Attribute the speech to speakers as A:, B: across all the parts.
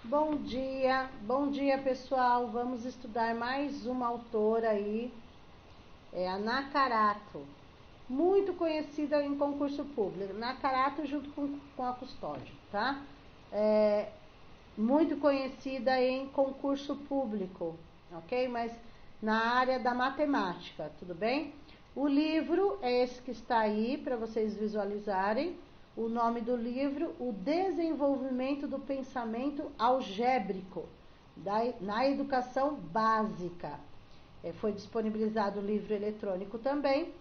A: Bom dia pessoal, vamos estudar mais uma autora aí, a Nakarato, muito conhecida em concurso público, Nakarato junto com a Custódio, tá? Muito conhecida em concurso público, ok? Mas na área da matemática, tudo bem? O livro é esse que está aí para vocês visualizarem. O nome do livro, O Desenvolvimento do Pensamento Algébrico na Educação Básica. Foi disponibilizado o livro eletrônico também.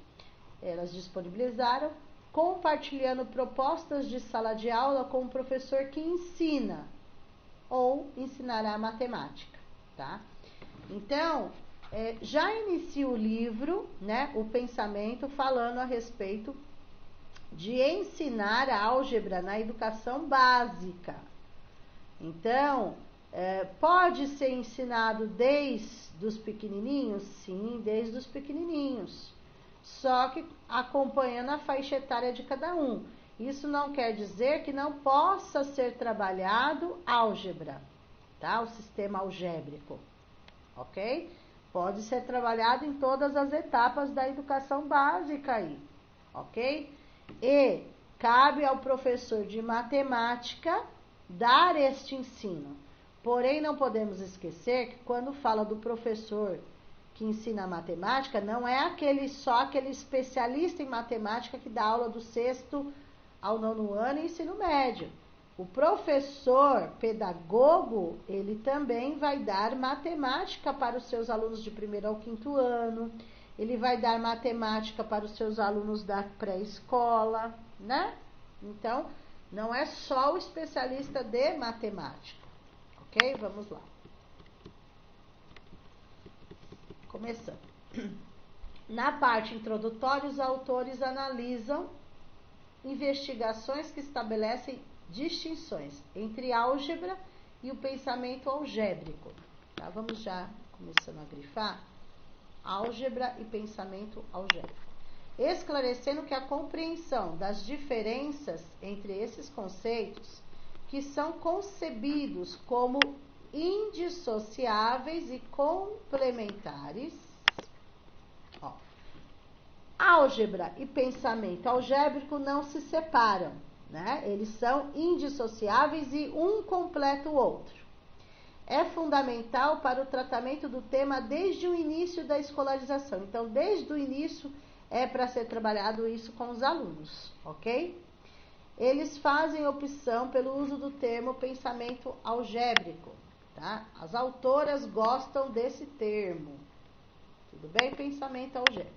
A: Elas disponibilizaram, compartilhando propostas de sala de aula com o professor que ensina ou ensinará matemática, tá? Então, já inicia o livro, né, o pensamento, falando a respeito de ensinar a álgebra na educação básica. Então, pode ser ensinado desde os pequenininhos? Sim, desde os pequenininhos. Só que acompanhando a faixa etária de cada um. Isso não quer dizer que não possa ser trabalhado álgebra, tá? O sistema algébrico, ok? Pode ser trabalhado em todas as etapas da educação básica aí, ok? E cabe ao professor de matemática dar este ensino. Porém, não podemos esquecer que quando fala do professor que ensina matemática, não é só aquele especialista em matemática que dá aula do 6º ao 9º ano e ensino médio. O professor pedagogo, ele também vai dar matemática para os seus alunos de 1º ao 5º ano, ele vai dar matemática para os seus alunos da pré-escola, né? Então, não é só o especialista de matemática, ok? Vamos lá. Começando. Na parte introdutória, os autores analisam investigações que estabelecem distinções entre álgebra e o pensamento algébrico. Tá? Vamos já começando a grifar. Álgebra e pensamento algébrico. Esclarecendo que a compreensão das diferenças entre esses conceitos, que são concebidos como indissociáveis e complementares. Álgebra e pensamento algébrico não se separam, né? Eles são indissociáveis e um completa o outro. É fundamental para o tratamento do tema desde o início da escolarização. Então, desde o início é para ser trabalhado isso com os alunos, ok? Eles fazem opção pelo uso do termo pensamento algébrico, tá? As autoras gostam desse termo, tudo bem? Pensamento algébrico.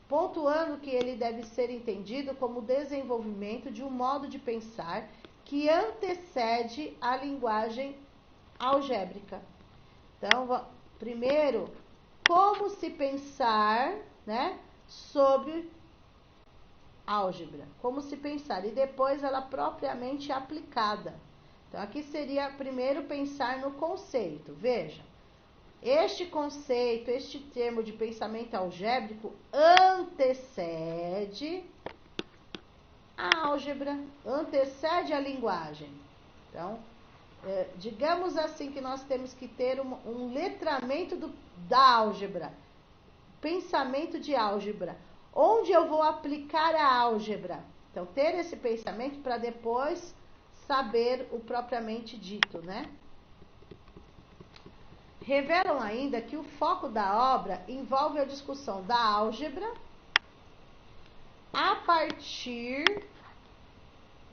A: Pontuando que ele deve ser entendido como o desenvolvimento de um modo de pensar que antecede a linguagem algébrica. Então, primeiro, como se pensar, né, sobre álgebra, como se pensar, e depois ela propriamente aplicada. Então, aqui seria primeiro pensar no conceito. Veja, este conceito, este termo de pensamento algébrico antecede a álgebra, antecede a linguagem. Então, digamos assim que nós temos que ter um letramento da álgebra, pensamento de álgebra, onde eu vou aplicar a álgebra. Então, ter esse pensamento para depois saber o propriamente dito, né? Revelam ainda que o foco da obra envolve a discussão da álgebra a partir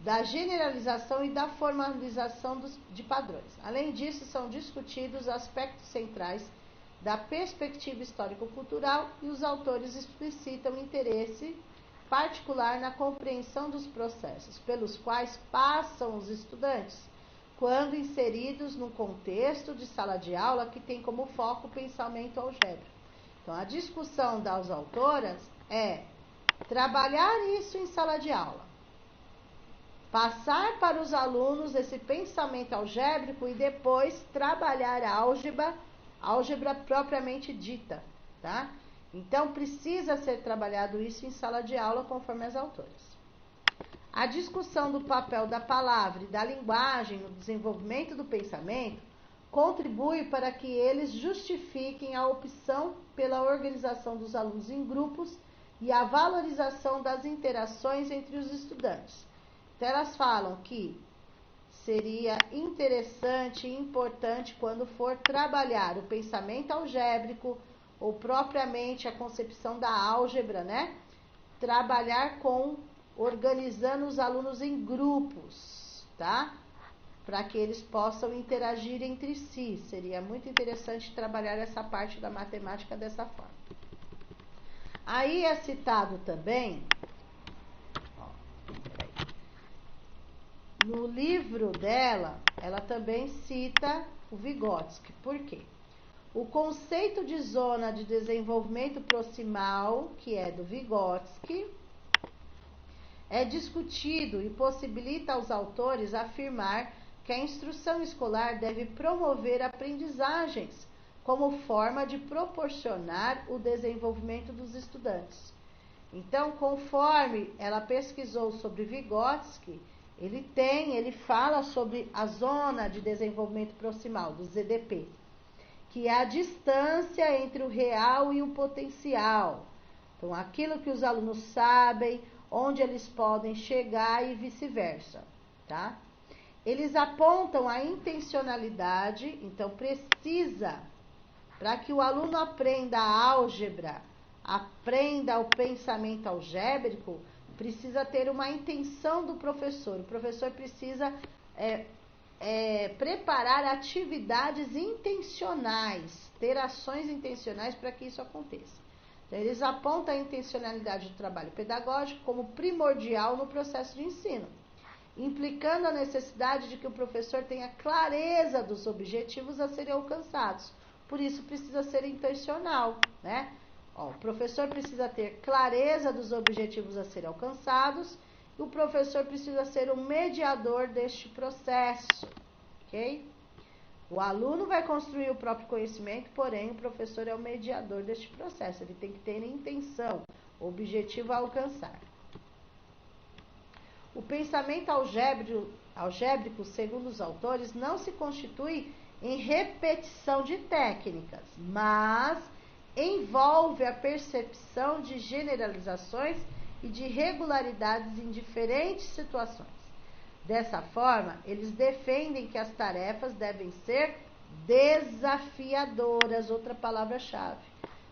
A: da generalização e da formalização de padrões. Além disso, são discutidos aspectos centrais da perspectiva histórico-cultural e os autores explicitam interesse particular na compreensão dos processos pelos quais passam os estudantes, quando inseridos num contexto de sala de aula que tem como foco o pensamento algébrico. Então, a discussão das autoras é trabalhar isso em sala de aula, passar para os alunos esse pensamento algébrico e depois trabalhar a álgebra propriamente dita, tá? Então, precisa ser trabalhado isso em sala de aula conforme as autoras. A discussão do papel da palavra e da linguagem no desenvolvimento do pensamento contribui para que eles justifiquem a opção pela organização dos alunos em grupos e a valorização das interações entre os estudantes. Então, elas falam que seria interessante e importante quando for trabalhar o pensamento algébrico ou propriamente a concepção da álgebra, né? Trabalhar organizando os alunos em grupos, tá? Para que eles possam interagir entre si. Seria muito interessante trabalhar essa parte da matemática dessa forma. Aí é citado também, no livro dela, ela também cita o Vygotsky. Por quê? O conceito de zona de desenvolvimento proximal, que é do Vygotsky, é discutido e possibilita aos autores afirmar que a instrução escolar deve promover aprendizagens como forma de proporcionar o desenvolvimento dos estudantes. Então, conforme ela pesquisou sobre Vygotsky, ele fala sobre a zona de desenvolvimento proximal, do ZDP, que é a distância entre o real e o potencial. Então, aquilo que os alunos sabem, onde eles podem chegar e vice-versa, tá? Eles apontam a intencionalidade, então precisa, para que o aluno aprenda a álgebra, aprenda o pensamento algébrico, precisa ter uma intenção do professor. O professor precisa preparar atividades intencionais, ter ações intencionais para que isso aconteça. Então, eles apontam a intencionalidade do trabalho pedagógico como primordial no processo de ensino, implicando a necessidade de que o professor tenha clareza dos objetivos a serem alcançados. Por isso, precisa ser intencional, né? O professor precisa ter clareza dos objetivos a serem alcançados e o professor precisa ser o mediador deste processo, ok? O aluno vai construir o próprio conhecimento, porém o professor é o mediador deste processo. Ele tem que ter intenção, objetivo a alcançar. O pensamento algébrico, segundo os autores, não se constitui em repetição de técnicas, mas envolve a percepção de generalizações e de regularidades em diferentes situações. Dessa forma, eles defendem que as tarefas devem ser desafiadoras, outra palavra-chave.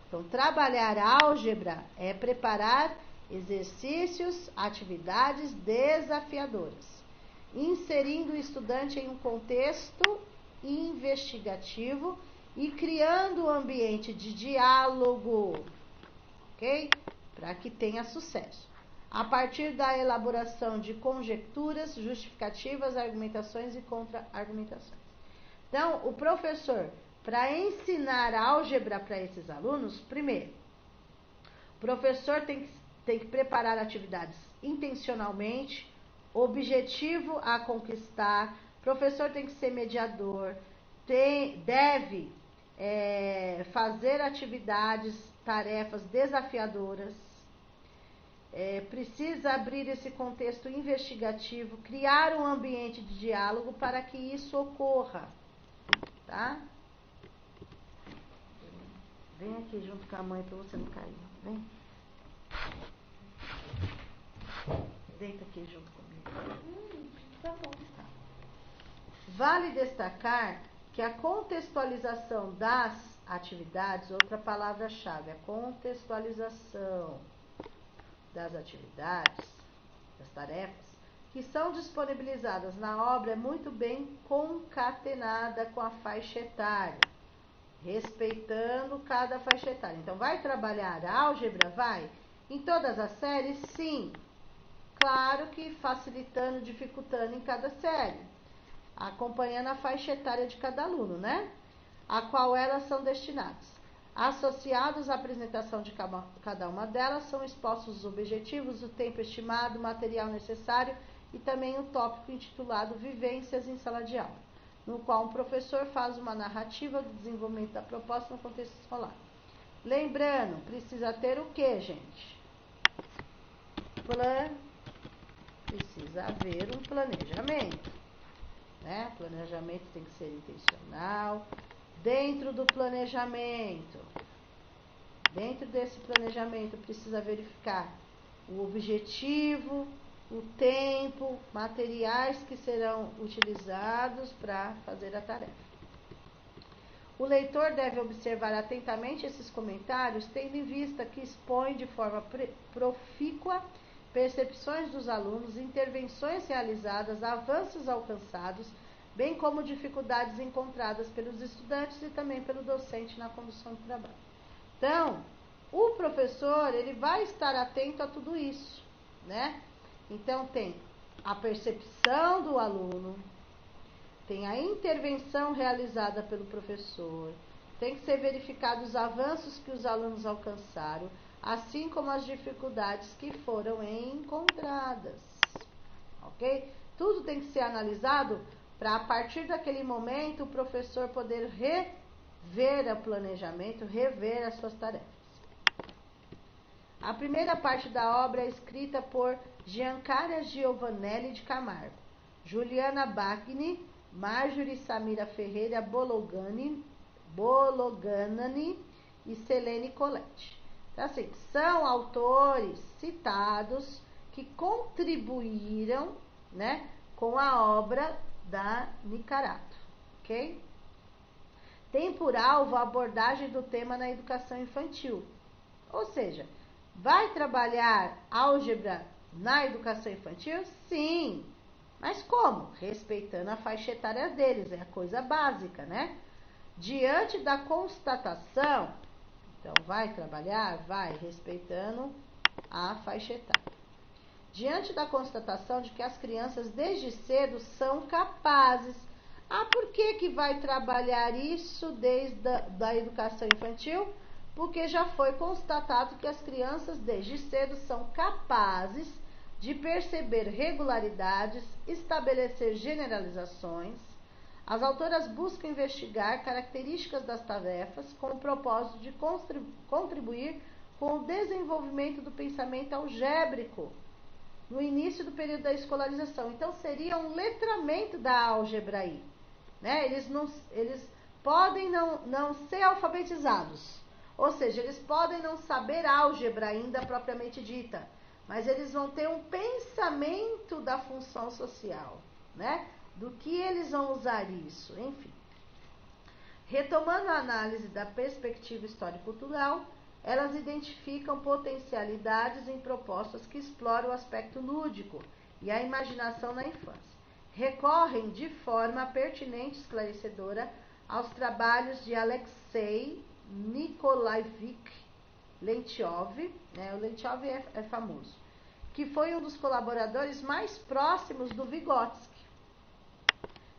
A: Então, trabalhar álgebra é preparar exercícios, atividades desafiadoras, inserindo o estudante em um contexto investigativo e criando um ambiente de diálogo, ok? Para que tenha sucesso. A partir da elaboração de conjecturas, justificativas, argumentações e contra-argumentações. Então, o professor, para ensinar álgebra para esses alunos, primeiro, o professor tem que preparar atividades intencionalmente, objetivo a conquistar, o professor tem que ser mediador, deve fazer atividades, tarefas desafiadoras, precisa abrir esse contexto investigativo, criar um ambiente de diálogo para que isso ocorra, tá? Vem aqui junto com a mãe para você não cair, vem. Deita aqui junto comigo. Tá bom, tá. Vale destacar que a contextualização das atividades, outra palavra-chave, a contextualização das atividades, das tarefas, que são disponibilizadas na obra é muito bem concatenada com a faixa etária, respeitando cada faixa etária. Então, vai trabalhar álgebra? Vai. Em todas as séries? Sim. Claro que facilitando, dificultando em cada série, acompanhando a faixa etária de cada aluno, né? A qual elas são destinadas. Associados à apresentação de cada uma delas, são expostos os objetivos, o tempo estimado, o material necessário e também o tópico intitulado Vivências em Sala de Aula, no qual um professor faz uma narrativa do desenvolvimento da proposta no contexto escolar. Lembrando, precisa ter o quê, gente? precisa haver um planejamento, né? O planejamento tem que ser intencional. Dentro desse planejamento, precisa verificar o objetivo, o tempo, materiais que serão utilizados para fazer a tarefa. O leitor deve observar atentamente esses comentários, tendo em vista que expõe de forma profícua percepções dos alunos, intervenções realizadas, avanços alcançados, bem como dificuldades encontradas pelos estudantes e também pelo docente na condução do trabalho. Então, o professor, ele vai estar atento a tudo isso, né? Então, tem a percepção do aluno, tem a intervenção realizada pelo professor, tem que ser verificado os avanços que os alunos alcançaram, assim como as dificuldades que foram encontradas, ok? Tudo tem que ser analisado para, a partir daquele momento, o professor poder rever o planejamento, rever as suas tarefas. A primeira parte da obra é escrita por Giancarlo Giovanelli de Camargo, Juliana Bagni, Marjorie Samira Ferreira Bolognani e Selene Coletti. Então, assim, são autores citados que contribuíram, né, com a obra da Nicarato, ok? Tem por alvo a abordagem do tema na educação infantil. Ou seja, vai trabalhar álgebra na educação infantil? Sim. Mas como? Respeitando a faixa etária deles, é a coisa básica, né? Diante da constatação, então vai trabalhar? Vai, respeitando a faixa etária. Diante da constatação de que as crianças desde cedo são capazes. Por que vai trabalhar isso desde a educação infantil? Porque já foi constatado que as crianças desde cedo são capazes de perceber regularidades, estabelecer generalizações. As autoras buscam investigar características das tarefas com o propósito de contribuir com o desenvolvimento do pensamento algébrico no início do período da escolarização. Então, seria um letramento da álgebra aí, né? Eles podem não ser alfabetizados, ou seja, eles podem não saber álgebra ainda propriamente dita, mas eles vão ter um pensamento da função social, né? Do que eles vão usar isso, enfim. Retomando a análise da perspectiva histórico-cultural, elas identificam potencialidades em propostas que exploram o aspecto lúdico e a imaginação na infância. Recorrem de forma pertinente e esclarecedora aos trabalhos de Alexei Nikolaevich Leontiov, né? O Leontiov é famoso, que foi um dos colaboradores mais próximos do Vygotsky.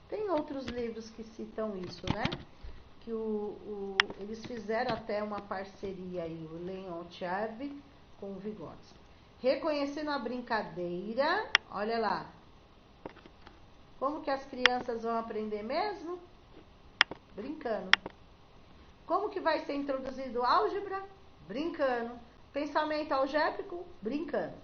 A: Tem outros livros que citam isso, né? Que eles fizeram até uma parceria aí, o Leontiov com o Vygotsky. Reconhecendo a brincadeira, olha lá, como que as crianças vão aprender mesmo? Brincando. Como que vai ser introduzido álgebra? Brincando. Pensamento algébrico? Brincando.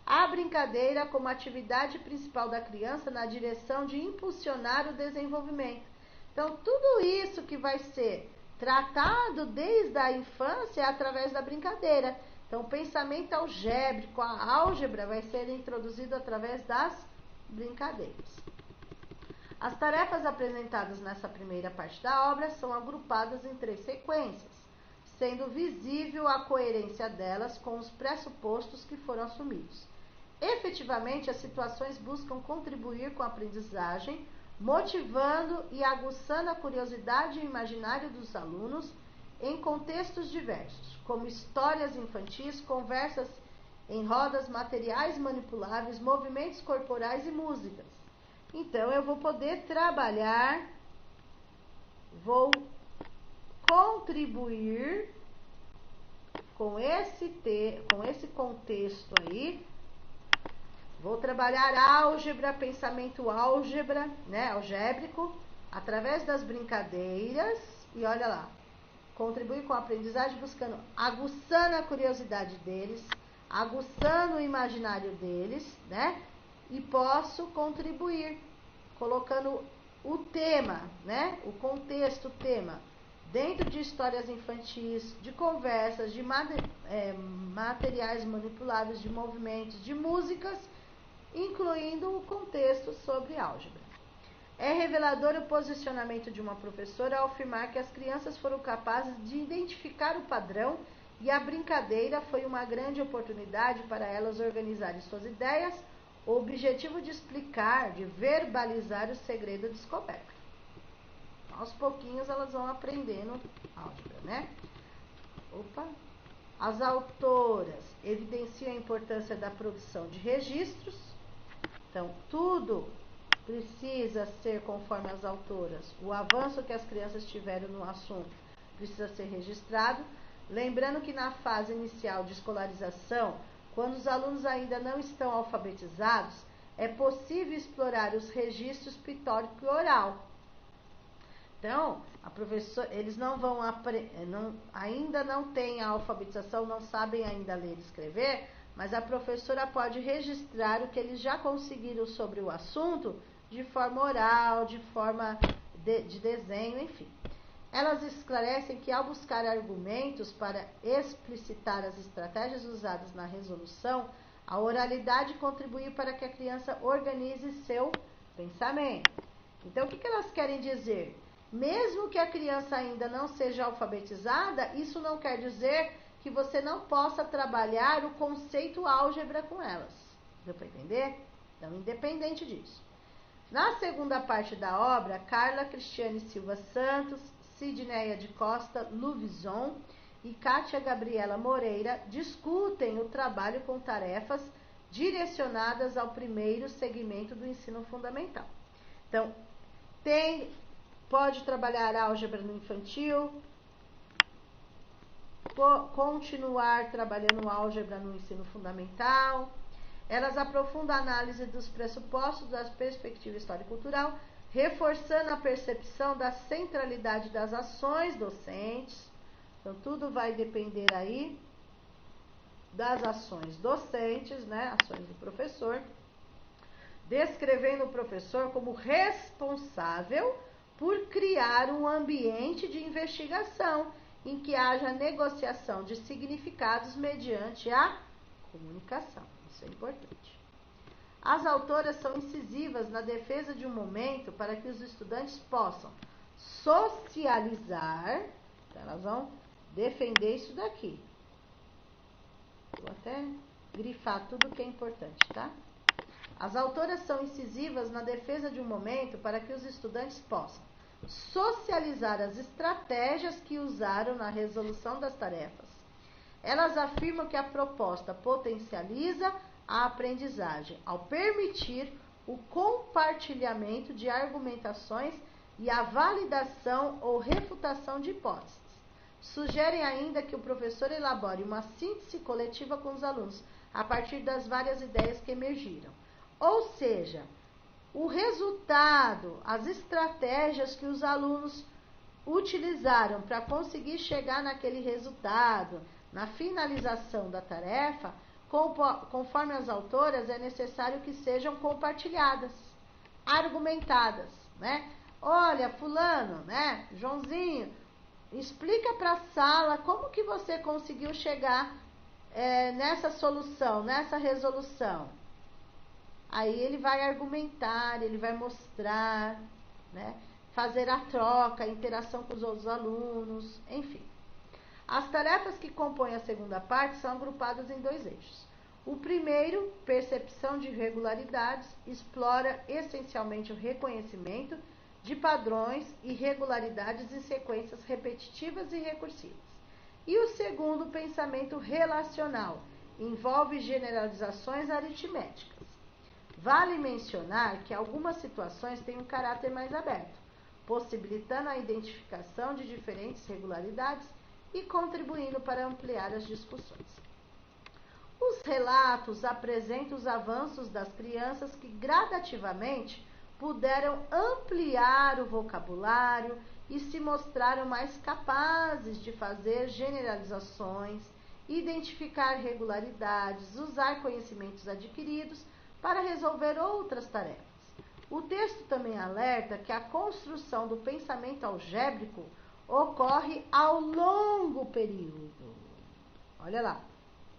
A: A brincadeira como atividade principal da criança na direção de impulsionar o desenvolvimento. Então, tudo isso que vai ser tratado desde a infância é através da brincadeira. Então, o pensamento algébrico, a álgebra, vai ser introduzido através das brincadeiras. As tarefas apresentadas nessa primeira parte da obra são agrupadas em 3 sequências, sendo visível a coerência delas com os pressupostos que foram assumidos. Efetivamente, as situações buscam contribuir com a aprendizagem, motivando e aguçando a curiosidade e o imaginário dos alunos em contextos diversos, como histórias infantis, conversas em rodas, materiais manipuláveis, movimentos corporais e músicas. Então, eu vou poder trabalhar, vou contribuir com esse contexto aí. Vou trabalhar álgebra, pensamento álgebra, né, algébrico, através das brincadeiras. E olha lá, contribuir com a aprendizagem buscando, aguçando a curiosidade deles, aguçando o imaginário deles, né? e posso contribuir, colocando o tema, né? O contexto, o tema, dentro de histórias infantis, de conversas, de materiais manipuláveis, de movimentos, de músicas, incluindo o contexto sobre álgebra. É revelador o posicionamento de uma professora ao afirmar que as crianças foram capazes de identificar o padrão e a brincadeira foi uma grande oportunidade para elas organizarem suas ideias, o objetivo de explicar, de verbalizar o segredo descoberto. Aos pouquinhos elas vão aprendendo álgebra, né? As autoras evidenciam a importância da produção de registros. Então, tudo precisa ser conforme as autoras. O avanço que as crianças tiveram no assunto precisa ser registrado. Lembrando que na fase inicial de escolarização, quando os alunos ainda não estão alfabetizados, é possível explorar os registros pictórico e oral. Então, eles não vão ainda não têm a alfabetização, não sabem ainda ler e escrever, mas a professora pode registrar o que eles já conseguiram sobre o assunto de forma oral, de forma de desenho, enfim. Elas esclarecem que ao buscar argumentos para explicitar as estratégias usadas na resolução, a oralidade contribui para que a criança organize seu pensamento. Então, o que elas querem dizer? Mesmo que a criança ainda não seja alfabetizada, isso não quer dizer que você não possa trabalhar o conceito álgebra com elas. Deu para entender? Então, independente disso. Na segunda parte da obra, Carla Cristiane Silva Santos, Sidneia de Costa Luvison e Kátia Gabriela Moreira discutem o trabalho com tarefas direcionadas ao primeiro segmento do ensino fundamental. Então, pode trabalhar álgebra no infantil, continuar trabalhando álgebra no ensino fundamental. Elas aprofundam a análise dos pressupostos da perspectiva histórico-cultural, reforçando a percepção da centralidade das ações docentes. Então, tudo vai depender aí das ações docentes, né? Ações do professor. Descrevendo o professor como responsável por criar um ambiente de investigação em que haja negociação de significados mediante a comunicação. Isso é importante. As autoras são incisivas na defesa de um momento para que os estudantes possam socializar. Elas vão defender isso daqui. Vou até grifar tudo que é importante, tá? As autoras são incisivas na defesa de um momento para que os estudantes possam socializar as estratégias que usaram na resolução das tarefas. Elas afirmam que a proposta potencializa a aprendizagem ao permitir o compartilhamento de argumentações e a validação ou refutação de hipóteses. Sugerem ainda que o professor elabore uma síntese coletiva com os alunos a partir das várias ideias que emergiram. Ou seja, o resultado, as estratégias que os alunos utilizaram para conseguir chegar naquele resultado, na finalização da tarefa, conforme as autoras, é necessário que sejam compartilhadas, argumentadas, né? Olha, fulano, né? Joãozinho, explica para a sala como que você conseguiu chegar nessa solução, nessa resolução. Aí ele vai argumentar, ele vai mostrar, né? Fazer a troca, a interação com os outros alunos, enfim. As tarefas que compõem a segunda parte são agrupadas em dois eixos. O primeiro, percepção de irregularidades, explora essencialmente o reconhecimento de padrões e regularidades em sequências repetitivas e recursivas. E o segundo, pensamento relacional, envolve generalizações aritméticas. Vale mencionar que algumas situações têm um caráter mais aberto, possibilitando a identificação de diferentes regularidades e contribuindo para ampliar as discussões. Os relatos apresentam os avanços das crianças que gradativamente puderam ampliar o vocabulário e se mostraram mais capazes de fazer generalizações, identificar regularidades, usar conhecimentos adquiridos para resolver outras tarefas. O texto também alerta que a construção do pensamento algébrico ocorre ao longo período. Olha lá,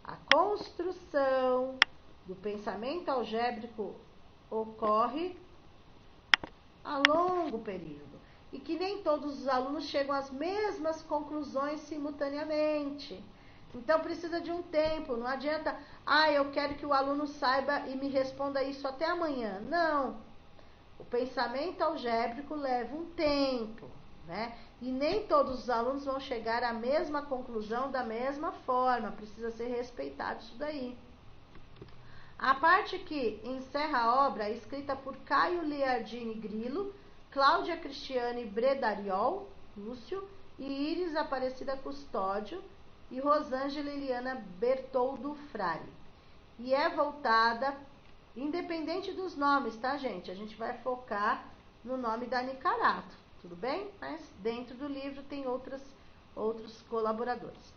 A: a construção do pensamento algébrico ocorre a longo período e que nem todos os alunos chegam às mesmas conclusões simultaneamente. Então precisa de um tempo, não adianta, eu quero que o aluno saiba e me responda isso até amanhã. Não, o pensamento algébrico leva um tempo, né? E nem todos os alunos vão chegar à mesma conclusão da mesma forma, precisa ser respeitado isso daí. A parte que encerra a obra é escrita por Caio Liardini Grillo, Cláudia Cristiane Bredariol, Lúcio, e Iris Aparecida Custódio, e Rosângela Eliana Bertoldo Frari. E é voltada, independente dos nomes, tá, gente? A gente vai focar no nome da Nicarato, tudo bem? Mas dentro do livro tem outros colaboradores.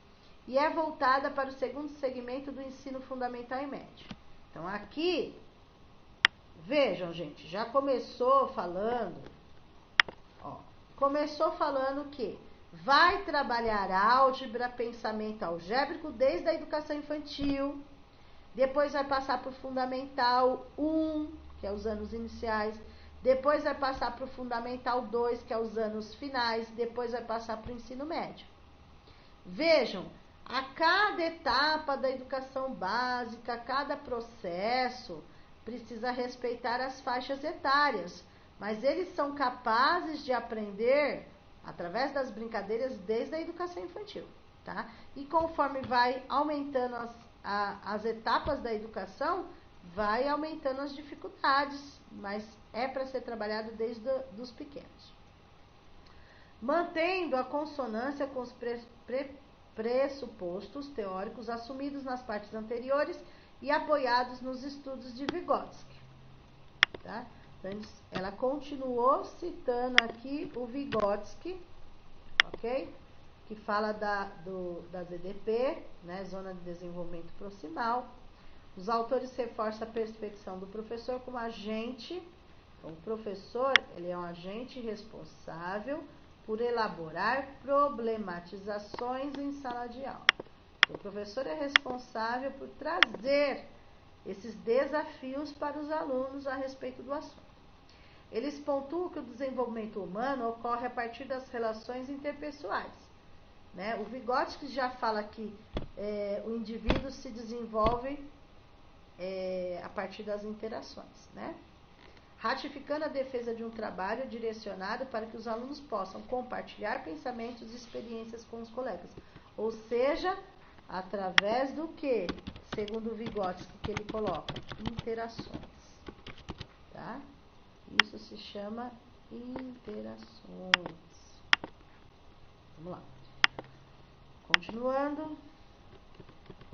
A: E é voltada para o segundo segmento do ensino fundamental e médio. Então, aqui, vejam, gente, já começou falando, que vai trabalhar álgebra, pensamento algébrico desde a educação infantil, depois vai passar para o Fundamental 1, que é os anos iniciais, depois vai passar para o Fundamental 2, que é os anos finais, depois vai passar para o ensino médio. Vejam, a cada etapa da educação básica, cada processo precisa respeitar as faixas etárias, mas eles são capazes de aprender através das brincadeiras desde a educação infantil, tá? E conforme vai aumentando as etapas da educação, vai aumentando as dificuldades, mas é para ser trabalhado desde os pequenos. Mantendo a consonância com os pressupostos teóricos assumidos nas partes anteriores e apoiados nos estudos de Vygotsky, tá? Então, ela continuou citando aqui o Vygotsky, ok? Que fala da ZDP, né? Zona de Desenvolvimento Proximal. Os autores reforçam a perspectiva do professor como agente. Então, o professor, ele é um agente responsável por elaborar problematizações em sala de aula. O professor é responsável por trazer esses desafios para os alunos a respeito do assunto. Eles pontuam que o desenvolvimento humano ocorre a partir das relações interpessoais, né? O Vygotsky já fala que o indivíduo se desenvolve a partir das interações, né? Ratificando a defesa de um trabalho direcionado para que os alunos possam compartilhar pensamentos e experiências com os colegas. Ou seja, através do que, segundo o Vygotsky, que ele coloca? Interações, tá? Isso se chama interações. Vamos lá. Continuando.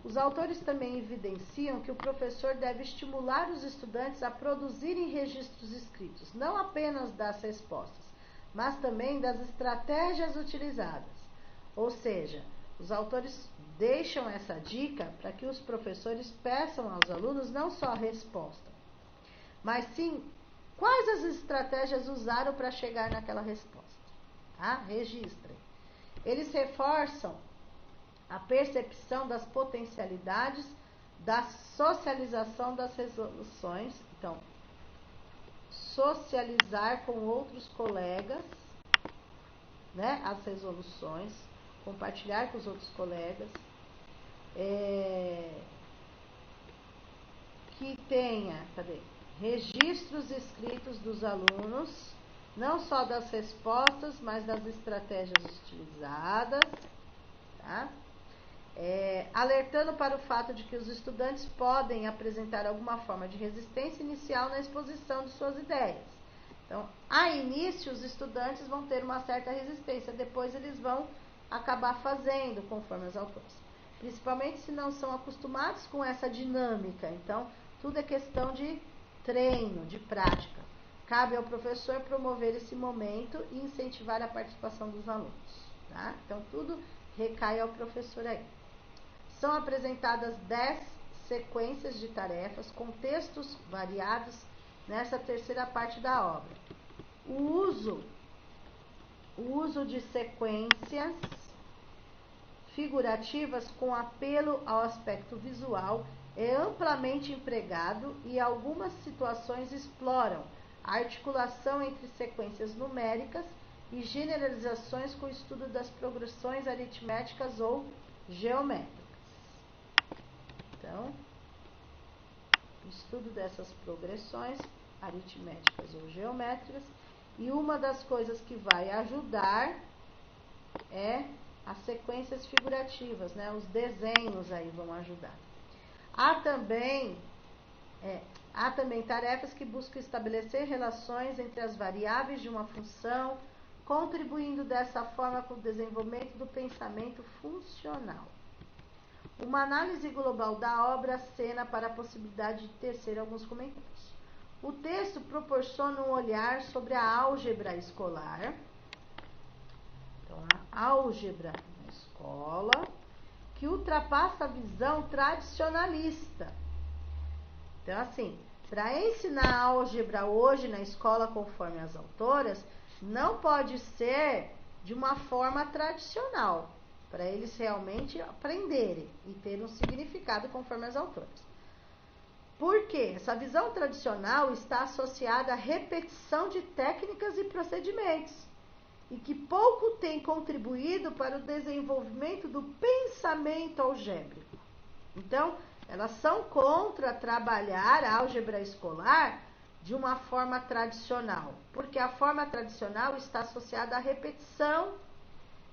A: Os autores também evidenciam que o professor deve estimular os estudantes a produzirem registros escritos, não apenas das respostas, mas também das estratégias utilizadas. Ou seja, os autores deixam essa dica para que os professores peçam aos alunos não só a resposta, mas sim quais as estratégias usaram para chegar naquela resposta. Tá? Registrem. Eles reforçam a percepção das potencialidades da socialização das resoluções. Então, socializar com outros colegas, né, as resoluções, compartilhar com os outros colegas, que tenha, registros escritos dos alunos, não só das respostas, mas das estratégias utilizadas, tá? Alertando para o fato de que os estudantes podem apresentar alguma forma de resistência inicial na exposição de suas ideias. Então, a início, os estudantes vão ter uma certa resistência, depois eles vão acabar fazendo, conforme os autores. Principalmente se não são acostumados com essa dinâmica. Então, tudo é questão de treino, de prática. Cabe ao professor promover esse momento e incentivar a participação dos alunos, tá? Então, tudo recai ao professor aí. São apresentadas 10 sequências de tarefas, contextos variados nessa terceira parte da obra. O uso de sequências figurativas com apelo ao aspecto visual é amplamente empregado e algumas situações exploram a articulação entre sequências numéricas e generalizações com o estudo das progressões aritméticas ou geométricas. Então, o estudo dessas progressões aritméticas ou geométricas, e uma das coisas que vai ajudar é as sequências figurativas, né? Os desenhos aí vão ajudar. Há também tarefas que buscam estabelecer relações entre as variáveis de uma função, contribuindo dessa forma para o desenvolvimento do pensamento funcional. Uma análise global da obra acena para a possibilidade de tecer alguns comentários. O texto proporciona um olhar sobre a álgebra escolar. Então, a álgebra na escola, que ultrapassa a visão tradicionalista. Então, assim, para ensinar álgebra hoje na escola, conforme as autoras, não pode ser de uma forma tradicional, para eles realmente aprenderem e ter um significado conforme as autoras. Por quê? Essa visão tradicional está associada à repetição de técnicas e procedimentos, e que pouco tem contribuído para o desenvolvimento do pensamento algébrico. Então, elas são contra trabalhar a álgebra escolar de uma forma tradicional, porque a forma tradicional está associada à repetição,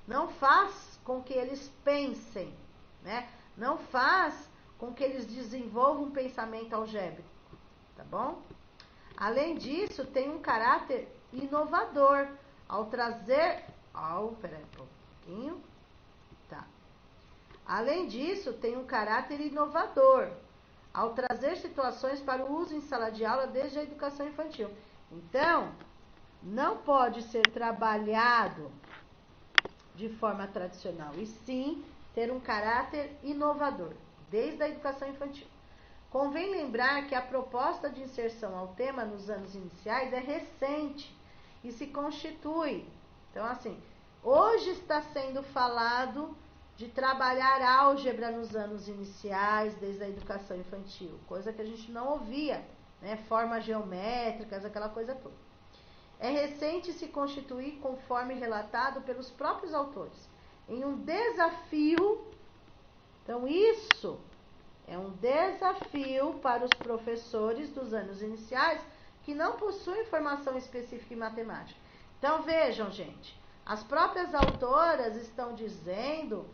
A: não faz com que eles pensem, né? Não faz com que eles desenvolvam um pensamento algébrico, tá bom? Além disso, tem um caráter inovador ao trazer... peraí um pouquinho. Tá. Além disso, tem um caráter inovador ao trazer situações para o uso em sala de aula desde a educação infantil. Então, não pode ser trabalhado de forma tradicional, e sim ter um caráter inovador, desde a educação infantil. Convém lembrar que a proposta de inserção ao tema nos anos iniciais é recente e se constitui. Então, assim, hoje está sendo falado de trabalhar álgebra nos anos iniciais, desde a educação infantil, coisa que a gente não ouvia, né? Formas geométricas, aquela coisa toda. É recente se constituir, conforme relatado pelos próprios autores, em um desafio. Então, isso é um desafio para os professores dos anos iniciais que não possuem formação específica em matemática. Então, vejam, gente, as próprias autoras estão dizendo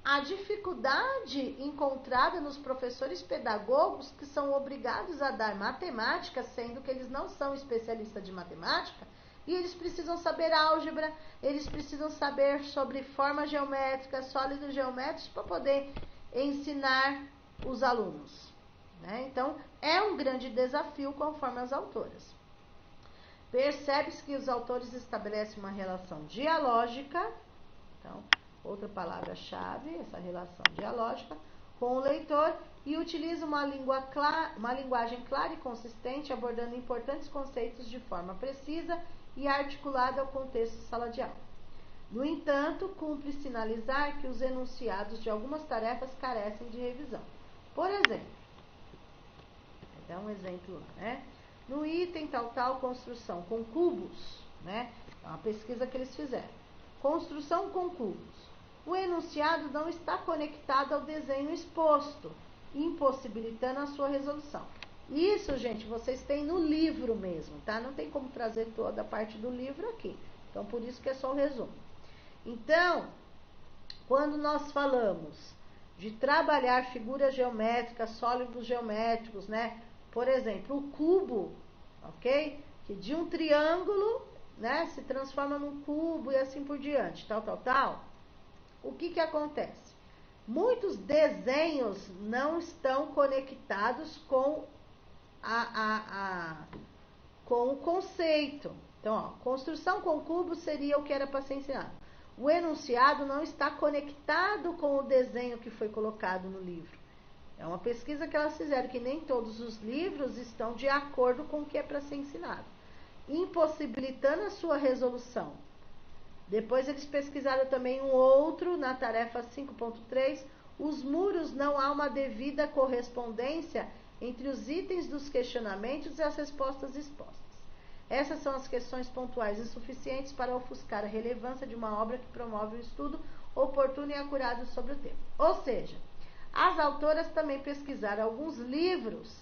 A: a dificuldade encontrada nos professores pedagogos que são obrigados a dar matemática, sendo que eles não são especialistas de matemática, e eles precisam saber álgebra, eles precisam saber sobre formas geométricas, sólidos geométricos, para poder ensinar os alunos, né? Então, é um grande desafio conforme as autoras. Percebe-se que os autores estabelecem uma relação dialógica, então, outra palavra-chave, essa relação dialógica, com o leitor, e utiliza uma linguagem clara e consistente, abordando importantes conceitos de forma precisa e articulada ao contexto de sala de aula. No entanto, cumpre sinalizar que os enunciados de algumas tarefas carecem de revisão. Por exemplo, vou dar um exemplo lá, né? No item tal, construção com cubos, né? É uma pesquisa que eles fizeram. Construção com cubos. O enunciado não está conectado ao desenho exposto, impossibilitando a sua resolução. Isso, gente, vocês têm no livro mesmo, tá? Não tem como trazer toda a parte do livro aqui. Então, por isso que é só o resumo. Então, quando nós falamos de trabalhar figuras geométricas, sólidos geométricos, né? Por exemplo, o cubo, ok? Que de um triângulo, né, se transforma num cubo e assim por diante, tal. O que acontece? Muitos desenhos não estão conectados com com o conceito. Então, ó, construção com cubo seria o que era para ser ensinado. O enunciado não está conectado com o desenho que foi colocado no livro. É uma pesquisa que elas fizeram, que nem todos os livros estão de acordo com o que é para ser ensinado, impossibilitando a sua resolução. Depois eles pesquisaram também um outro, na tarefa 5.3, os muros, não há uma devida correspondência entre os itens dos questionamentos e as respostas expostas. Essas são as questões pontuais insuficientes para ofuscar a relevância de uma obra que promove um estudo oportuno e acurado sobre o tema. Ou seja, as autoras também pesquisaram alguns livros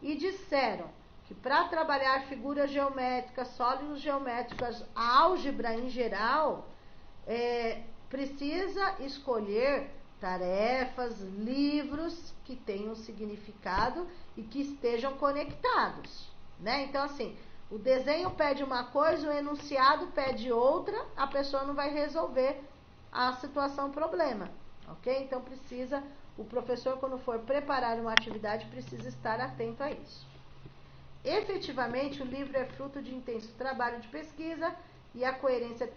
A: e disseram que para trabalhar figuras geométricas, sólidos geométricos, álgebra em geral, precisa escolher tarefas, livros que tenham significado e que estejam conectados, né? Então, assim, o desenho pede uma coisa, o enunciado pede outra, a pessoa não vai resolver a situação, problema, ok? Então, o professor, quando for preparar uma atividade, precisa estar atento a isso. Efetivamente, o livro é fruto de intenso trabalho de pesquisa e a coerência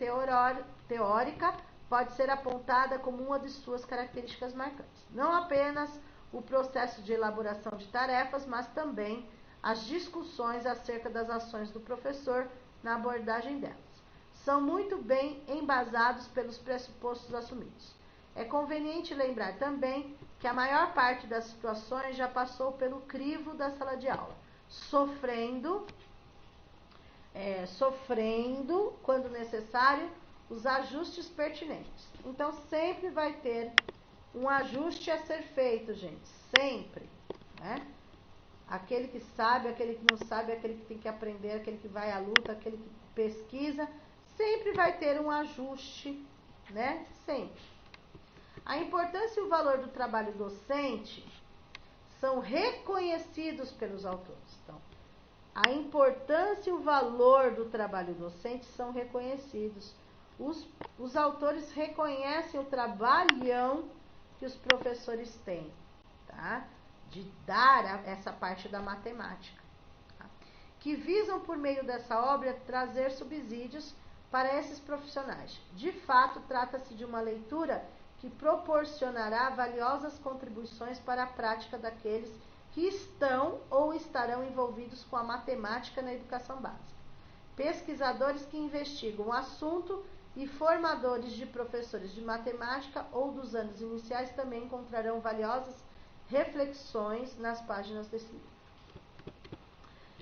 A: teórica pode ser apontada como uma de suas características marcantes. Não apenas o processo de elaboração de tarefas, mas também as discussões acerca das ações do professor na abordagem delas. São muito bem embasados pelos pressupostos assumidos. É conveniente lembrar também que a maior parte das situações já passou pelo crivo da sala de aula, sofrendo, quando necessário, os ajustes pertinentes. Então, sempre vai ter um ajuste a ser feito, gente, sempre, né? Aquele que sabe, aquele que não sabe, aquele que tem que aprender, aquele que vai à luta, aquele que pesquisa, sempre vai ter um ajuste, né? Sempre. A importância e o valor do trabalho docente são reconhecidos pelos autores. Então, a importância e o valor do trabalho docente são reconhecidos. Os autores reconhecem o trabalhão que os professores têm, tá? De dar essa parte da matemática, tá? Que visam, por meio dessa obra, trazer subsídios para esses profissionais. De fato, trata-se de uma leitura que proporcionará valiosas contribuições para a prática daqueles que estão ou estarão envolvidos com a matemática na educação básica. Pesquisadores que investigam o assunto e formadores de professores de matemática ou dos anos iniciais também encontrarão valiosas reflexões nas páginas desse livro.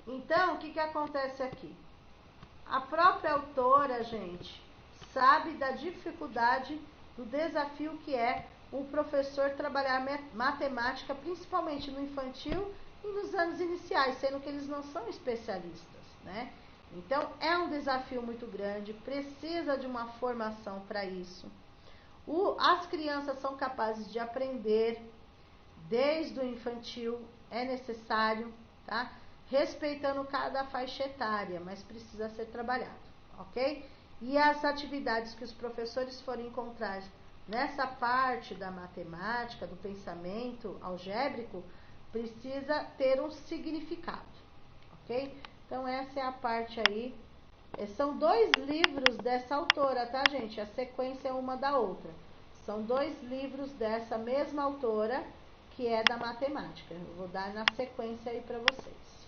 A: Então, o que acontece aqui? A própria autora, gente, sabe da dificuldade, do desafio que é o professor trabalhar matemática, principalmente no infantil e nos anos iniciais, sendo que eles não são especialistas, né? Então, é um desafio muito grande, precisa de uma formação para isso. As crianças são capazes de aprender desde o infantil, é necessário, tá? Respeitando cada faixa etária, mas precisa ser trabalhado, ok? E as atividades que os professores forem encontrar nessa parte da matemática, do pensamento algébrico, precisa ter um significado, ok? Então, essa é a parte aí. São 2 livros dessa autora, tá, gente? A sequência é uma da outra. São 2 livros dessa mesma autora, que é da matemática. Eu vou dar na sequência aí para vocês.